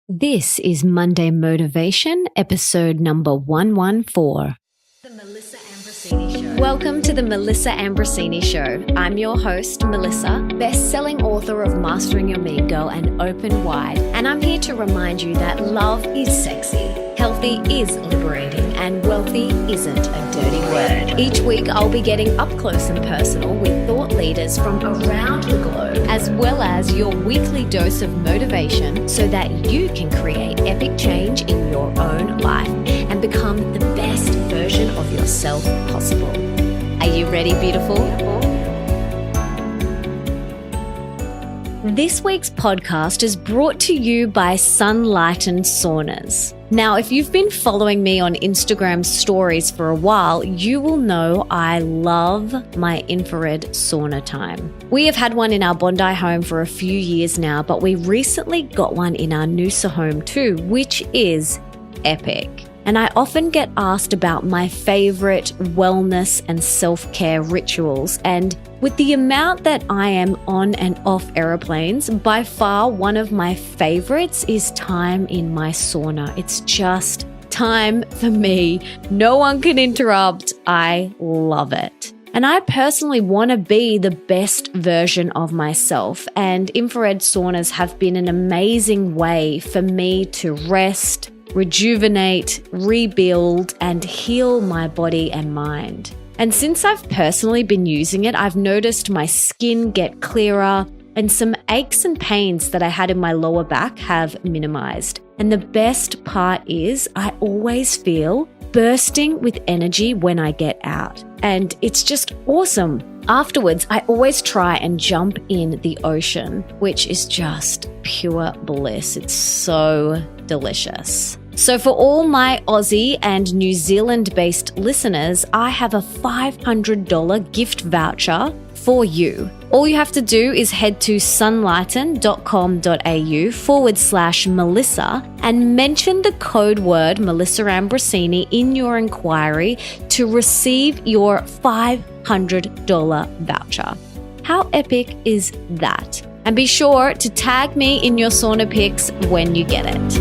This is Monday Motivation, episode number 114. The Melissa Ambrosini Show. Welcome to the Melissa Ambrosini Show. I'm your host, Melissa, best-selling author of Mastering Your Mean Girl and Open Wide, and I'm here to remind you that love is sexy, healthy is liberating, and wealthy isn't a dirty word. Each week, I'll be getting up close and personal with thought leaders from around the globe, as well as your weekly dose of motivation so that you can create epic change in your own life and become the best version of yourself possible. Are you ready, beautiful? This week's podcast is brought to you by Sunlighten Saunas. Now, if you've been following me on Instagram stories for a while, you will know I love my infrared sauna time. We have had one in our Bondi home for a few years now, but we recently got one in our Noosa home too, which is epic. And I often get asked about my favorite wellness and self-care rituals. And with the amount that I am on and off airplanes, by far one of my favorites is time in my sauna. It's just time for me. No one can interrupt. I love it. And I personally want to be the best version of myself. And infrared saunas have been an amazing way for me to rest, rejuvenate, rebuild, and heal my body and mind. And since I've personally been using it, I've noticed my skin get clearer and some aches and pains that I had in my lower back have minimized. And the best part is I always feel bursting with energy when I get out. And it's just awesome. Afterwards, I always try and jump in the ocean, which is just pure bliss. It's so delicious. So for all my Aussie and New Zealand-based listeners, I have a $500 gift voucher for you. All you have to do is head to sunlighten.com.au/Melissa and mention the code word Melissa Ambrosini in your inquiry to receive your $500 voucher. How epic is that? And be sure to tag me in your sauna pics when you get it.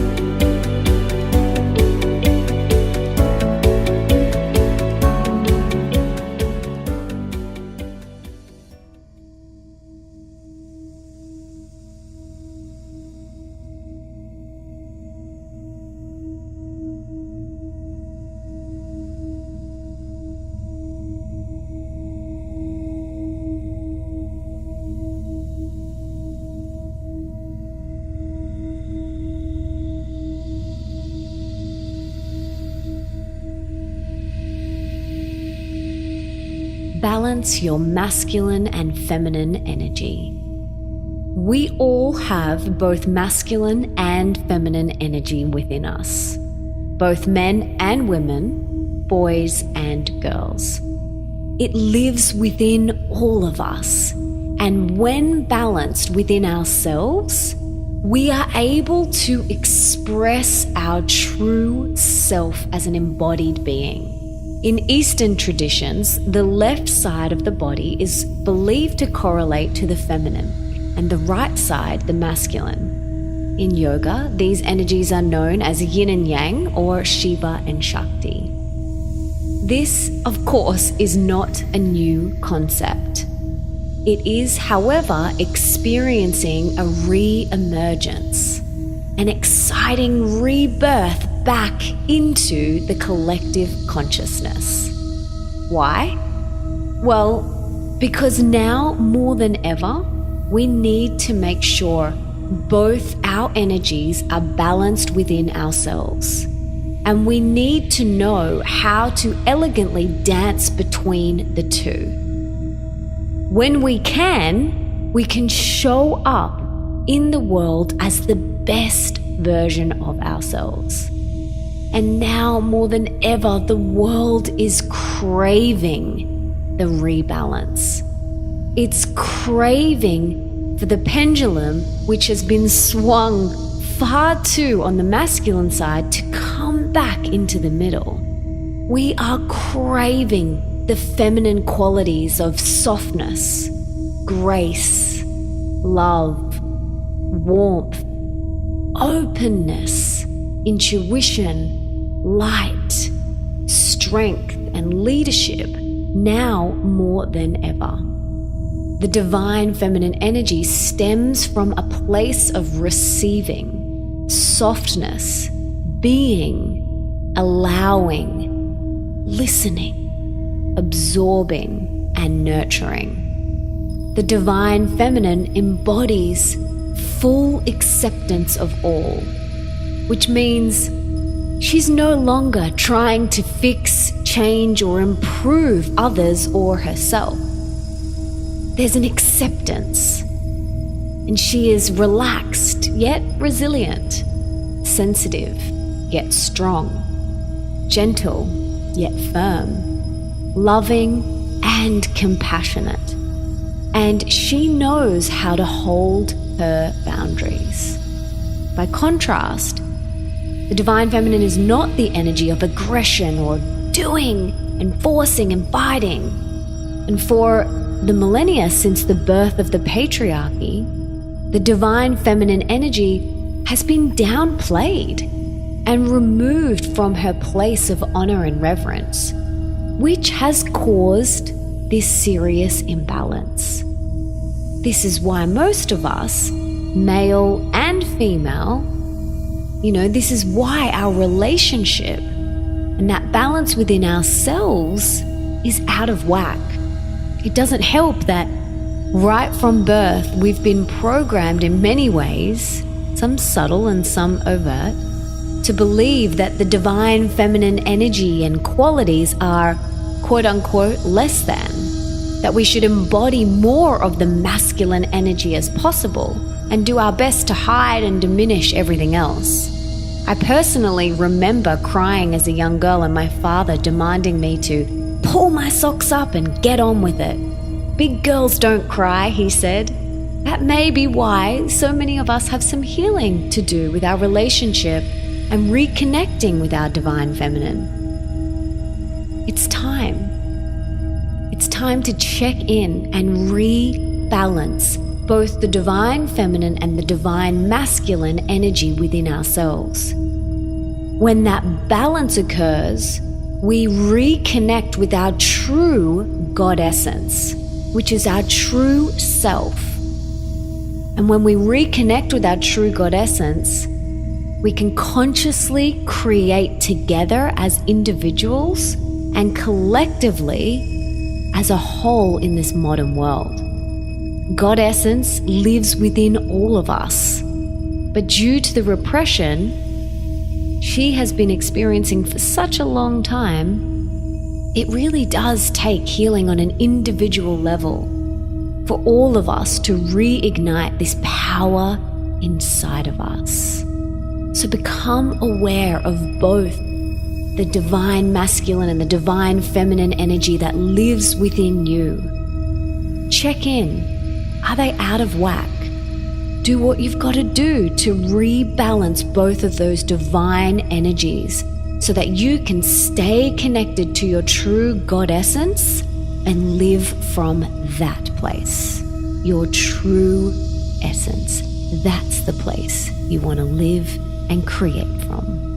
Balance your masculine and feminine energy. We all have both masculine and feminine energy within us, both men and women, boys and girls. It lives within all of us, and when balanced within ourselves, we are able to express our true self as an embodied being. In Eastern traditions, the left side of the body is believed to correlate to the feminine and the right side, the masculine. In yoga, these energies are known as yin and yang, or Shiva and Shakti. This, of course, is not a new concept. It is, however, experiencing a re-emergence, an exciting rebirth back into the collective consciousness. Why? Well, because now more than ever, we need to make sure both our energies are balanced within ourselves. And we need to know how to elegantly dance between the two. When we can show up in the world as the best version of ourselves. And now more than ever, the world is craving the rebalance. It's craving for the pendulum, which has been swung far too on the masculine side, to come back into the middle. We are craving the feminine qualities of softness, grace, love, warmth, openness, intuition, light, strength, and leadership now more than ever. The divine feminine energy stems from a place of receiving, softness, being, allowing, listening, absorbing, and nurturing. The divine feminine embodies full acceptance of all, which means she's no longer trying to fix, change, or improve others or herself. There's an acceptance, and she is relaxed yet resilient, sensitive yet strong, gentle yet firm, loving and compassionate. And she knows how to hold her boundaries. By contrast, the divine feminine is not the energy of aggression or doing and forcing and fighting. And for the millennia since the birth of the patriarchy, the divine feminine energy has been downplayed and removed from her place of honor and reverence, which has caused this serious imbalance. This is why most of us, male and female, this is why our relationship and that balance within ourselves is out of whack. It doesn't help that right from birth, we've been programmed in many ways, some subtle and some overt, to believe that the divine feminine energy and qualities are quote unquote less than, that we should embody more of the masculine energy as possible and do our best to hide and diminish everything else. I personally remember crying as a young girl and my father demanding me to pull my socks up and get on with it. Big girls don't cry, he said. That may be why so many of us have some healing to do with our relationship and reconnecting with our divine feminine. It's time. It's time to check in and rebalance both the divine feminine and the divine masculine energy within ourselves. When that balance occurs, we reconnect with our true God essence, which is our true self. And when we reconnect with our true God essence, we can consciously create together as individuals and collectively as a whole in this modern world. God essence lives within all of us, but due to the repression she has been experiencing for such a long time, it really does take healing on an individual level for all of us to reignite this power inside of us. So become aware of both the divine masculine and the divine feminine energy that lives within you. Check in. Are they out of whack? Do what you've got to do to rebalance both of those divine energies so that you can stay connected to your true God essence and live from that place. Your true essence. That's the place you want to live and create from.